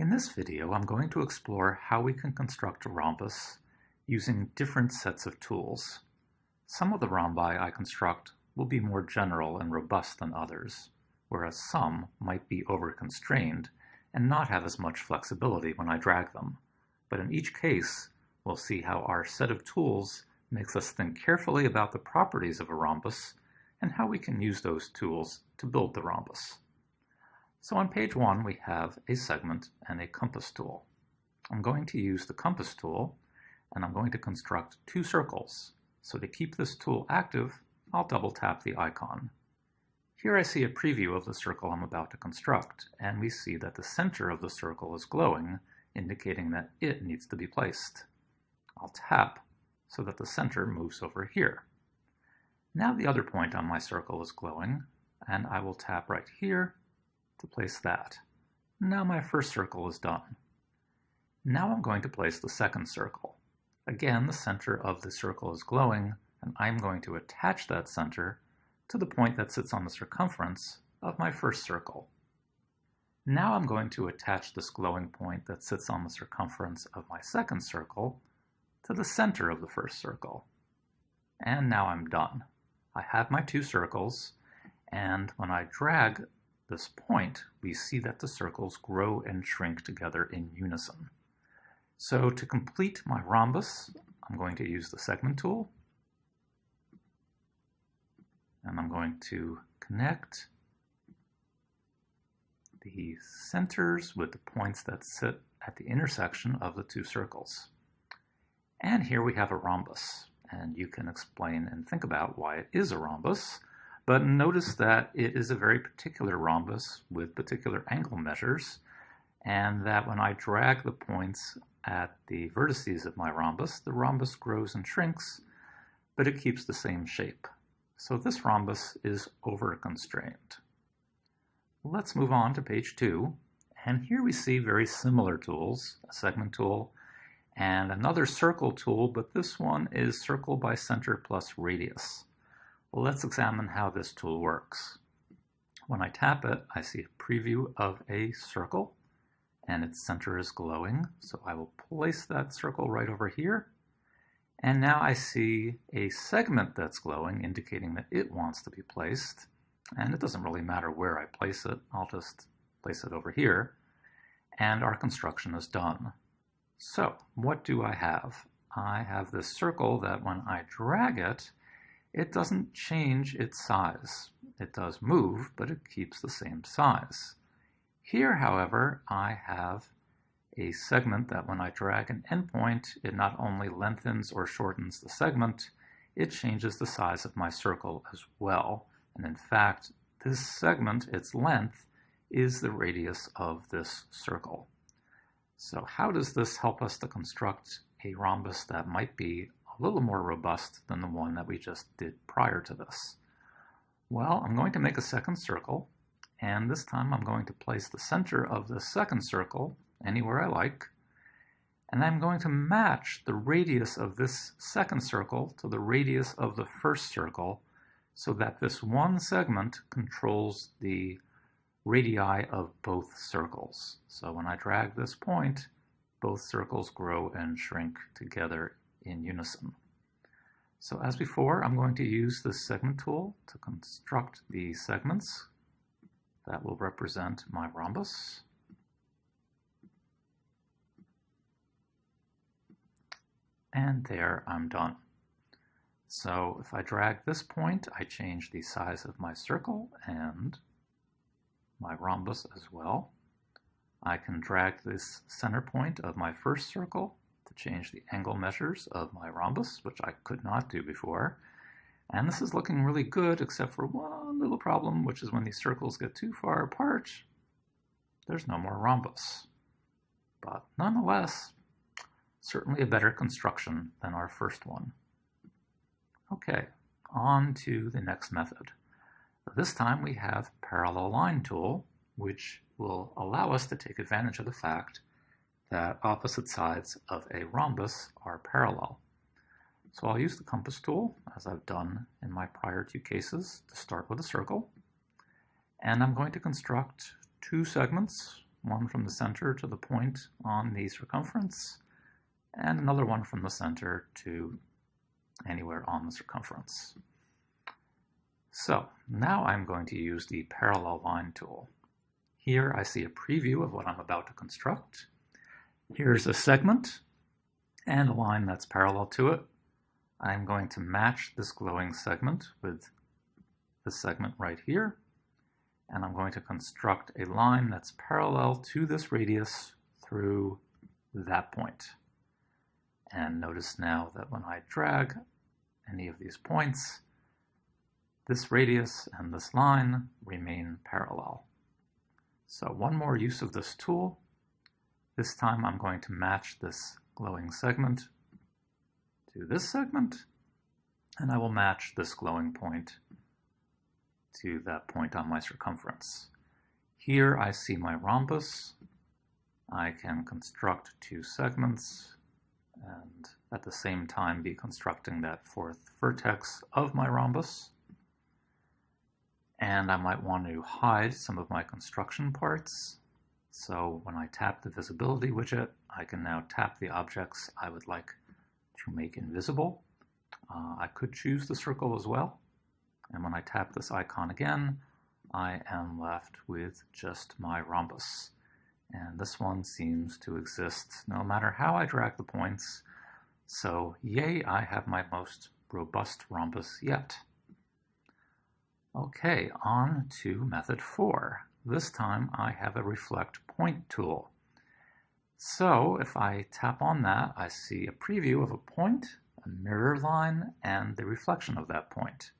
In this video, I'm going to explore how we can construct a rhombus using different sets of tools. Some of the rhombi I construct will be more general and robust than others, whereas some might be over-constrained and not have as much flexibility when I drag them. But in each case, we'll see how our set of tools makes us think carefully about the properties of a rhombus and how we can use those tools to build the rhombus. So on page 1, we have a segment and a compass tool. I'm going to use the compass tool, and I'm going to construct two circles. So to keep this tool active, I'll double tap the icon. Here I see a preview of the circle I'm about to construct, and we see that the center of the circle is glowing, indicating that it needs to be placed. I'll tap so that the center moves over here. Now the other point on my circle is glowing, and I will tap right here to place that. Now my first circle is done. Now I'm going to place the second circle. Again, the center of the circle is glowing, and I'm going to attach that center to the point that sits on the circumference of my first circle. Now I'm going to attach this glowing point that sits on the circumference of my second circle to the center of the first circle. And now I'm done. I have my two circles, and when I drag this point, we see that the circles grow and shrink together in unison. So to complete my rhombus, I'm going to use the segment tool, and I'm going to connect the centers with the points that sit at the intersection of the two circles. And here we have a rhombus, and you can explain and think about why it is a rhombus. But notice that it is a very particular rhombus with particular angle measures, and that when I drag the points at the vertices of my rhombus, the rhombus grows and shrinks, but it keeps the same shape. So this rhombus is over-constrained. Let's move on to page 2, and here we see very similar tools, a segment tool and another circle tool, but this one is circle by center plus radius. Well, let's examine how this tool works. When I tap it, I see a preview of a circle, and its center is glowing, so I will place that circle right over here. And now I see a segment that's glowing, indicating that it wants to be placed. And it doesn't really matter where I place it, I'll just place it over here. And our construction is done. So, what do I have? I have this circle that when I drag it, it doesn't change its size. It does move, but it keeps the same size. Here, however, I have a segment that when I drag an endpoint, it not only lengthens or shortens the segment, it changes the size of my circle as well. And in fact, this segment, its length, is the radius of this circle. So how does this help us to construct a rhombus that might be a little more robust than the one that we just did prior to this? Well, I'm going to make a second circle, and this time I'm going to place the center of the second circle anywhere I like, and I'm going to match the radius of this second circle to the radius of the first circle so that this one segment controls the radii of both circles. So when I drag this point, both circles grow and shrink together in unison. So as before, I'm going to use this segment tool to construct the segments that will represent my rhombus. And there, I'm done. So if I drag this point, I change the size of my circle and my rhombus as well. I can drag this center point of my first circle to change the angle measures of my rhombus, which I could not do before. And this is looking really good, except for one little problem, which is when these circles get too far apart, there's no more rhombus. But nonetheless, certainly a better construction than our first one. Okay, on to the next method. This time we have parallel line tool, which will allow us to take advantage of the fact that opposite sides of a rhombus are parallel. So I'll use the compass tool, as I've done in my prior two cases, to start with a circle. And I'm going to construct two segments, one from the center to the point on the circumference, and another one from the center to anywhere on the circumference. So now I'm going to use the parallel line tool. Here I see a preview of what I'm about to construct. Here's a segment and a line that's parallel to it. I'm going to match this glowing segment with this segment right here, and I'm going to construct a line that's parallel to this radius through that point. And notice now that when I drag any of these points, this radius and this line remain parallel. So one more use of this tool. This time I'm going to match this glowing segment to this segment, and I will match this glowing point to that point on my circumference. Here I see my rhombus. I can construct two segments and at the same time be constructing that fourth vertex of my rhombus. And I might want to hide some of my construction parts. So when I tap the visibility widget, I can now tap the objects I would like to make invisible. I could choose the circle as well. And when I tap this icon again, I am left with just my rhombus. And this one seems to exist no matter how I drag the points. So yay, I have my most robust rhombus yet. Okay, on to method 4. This time I have a reflect point tool. So if I tap on that, I see a preview of a point, a mirror line, and the reflection of that point.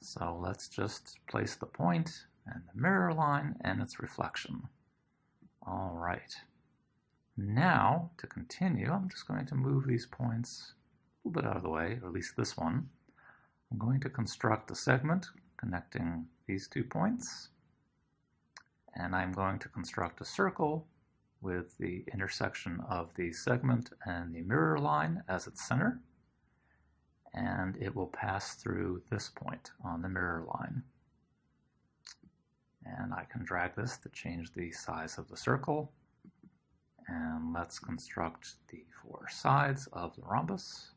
So let's just place the point and the mirror line and its reflection. All right. Now, to continue, I'm just going to move these points a little bit out of the way, or at least this one. I'm going to construct a segment connecting these 2 points, and I'm going to construct a circle with the intersection of the segment and the mirror line as its center, and it will pass through this point on the mirror line. And I can drag this to change the size of the circle, and let's construct the 4 sides of the rhombus.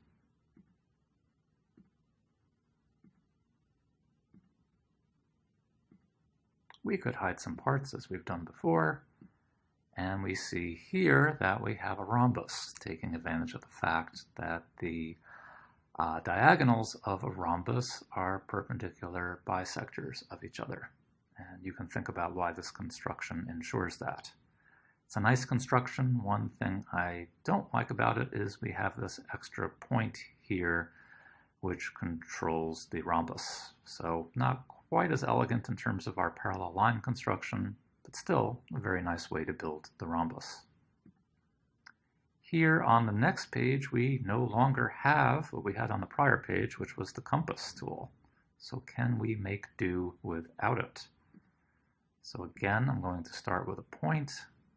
We could hide some parts as we've done before, and we see here that we have a rhombus, taking advantage of the fact that the diagonals of a rhombus are perpendicular bisectors of each other. And you can think about why this construction ensures that. It's a nice construction. One thing I don't like about it is we have this extra point here which controls the rhombus. So not quite as elegant in terms of our parallel line construction, but still a very nice way to build the rhombus. Here on the next page, we no longer have what we had on the prior page, which was the compass tool. So can we make do without it? So again, I'm going to start with a point,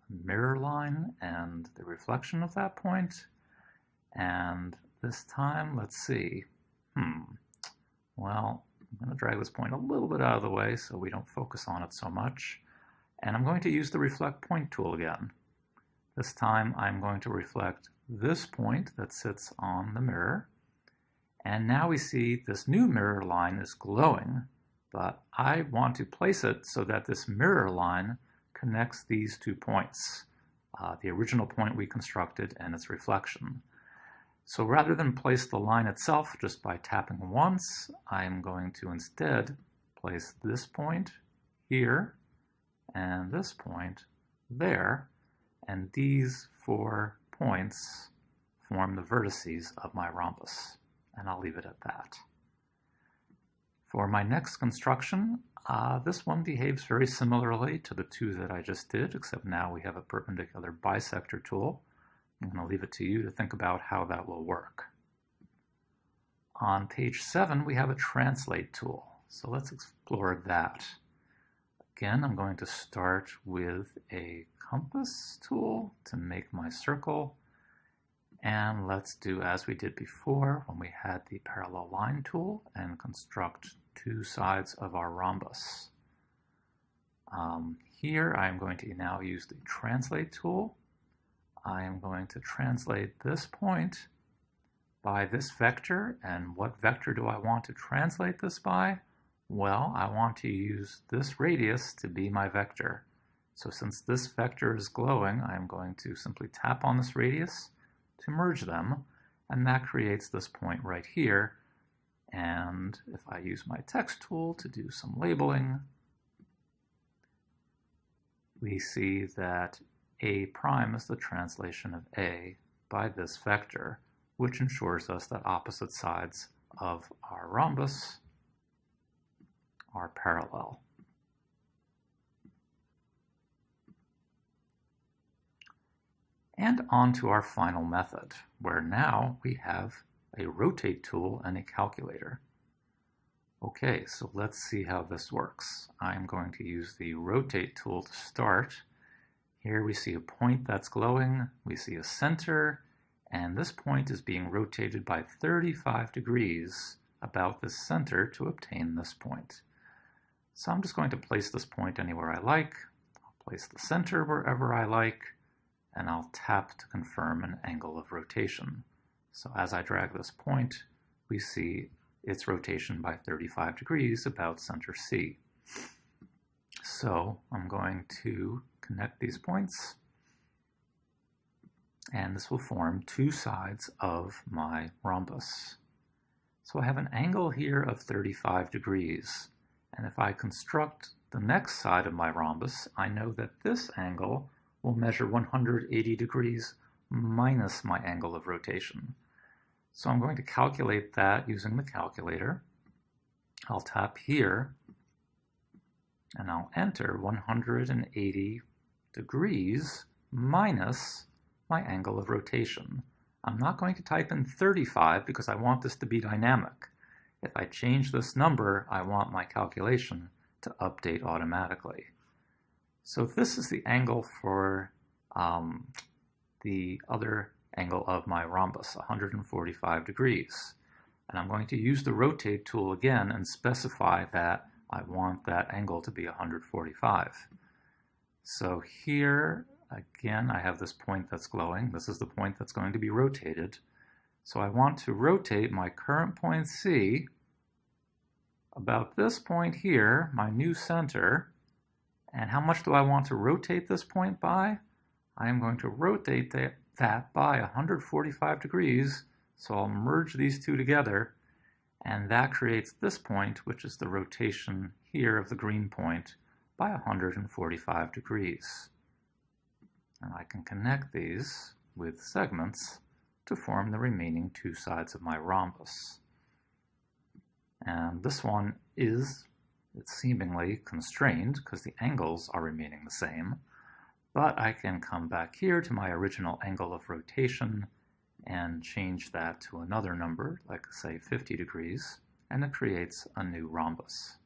a mirror line, and the reflection of that point. And this time, let's see. Well, I'm going to drag this point a little bit out of the way so we don't focus on it so much. And I'm going to use the reflect point tool again. This time I'm going to reflect this point that sits on the mirror. And now we see this new mirror line is glowing, but I want to place it so that this mirror line connects these 2 points, the original point we constructed and its reflection. So rather than place the line itself just by tapping once, I'm going to instead place this point here and this point there, and these 4 points form the vertices of my rhombus, and I'll leave it at that. For my next construction, this one behaves very similarly to the 2 that I just did, except now we have a perpendicular bisector tool. I'm going to leave it to you to think about how that will work. On page 7, we have a translate tool, so let's explore that. Again, I'm going to start with a compass tool to make my circle, and let's do as we did before when we had the parallel line tool and construct 2 sides of our rhombus. here I'm going to now use the translate tool. I am going to translate this point by this vector, and what vector do I want to translate this by? Well, I want to use this radius to be my vector. So since this vector is glowing, I'm going to simply tap on this radius to merge them, and that creates this point right here. And if I use my text tool to do some labeling, we see that A prime is the translation of A by this vector, which ensures us that opposite sides of our rhombus are parallel. And on to our final method, where now we have a rotate tool and a calculator. Okay, so let's see how this works. I'm going to use the rotate tool to start. Here we see a point that's glowing, we see a center, and this point is being rotated by 35 degrees about this center to obtain this point. So I'm just going to place this point anywhere I like. I'll place the center wherever I like, and I'll tap to confirm an angle of rotation. So as I drag this point, we see its rotation by 35 degrees about center C. So I'm going to connect these points, and this will form two sides of my rhombus. So I have an angle here of 35 degrees, and if I construct the next side of my rhombus, I know that this angle will measure 180 degrees minus my angle of rotation. So I'm going to calculate that using the calculator. I'll tap here, and I'll enter 180 degrees minus my angle of rotation. I'm not going to type in 35 because I want this to be dynamic. If I change this number, I want my calculation to update automatically. So this is the angle for the other angle of my rhombus, 145 degrees. And I'm going to use the rotate tool again and specify that I want that angle to be 145. So here, again, I have this point that's glowing. This is the point that's going to be rotated. So I want to rotate my current point C about this point here, my new center. And how much do I want to rotate this point by? I am going to rotate that by 145 degrees. So I'll merge these two together, and that creates this point, which is the rotation here of the green point, by 145 degrees. And I can connect these with segments to form the remaining two sides of my rhombus. And this one it's seemingly constrained because the angles are remaining the same, but I can come back here to my original angle of rotation and change that to another number, like say 50 degrees, and it creates a new rhombus.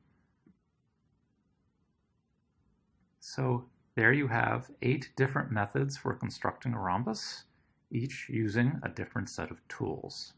So there you have 8 different methods for constructing a rhombus, each using a different set of tools.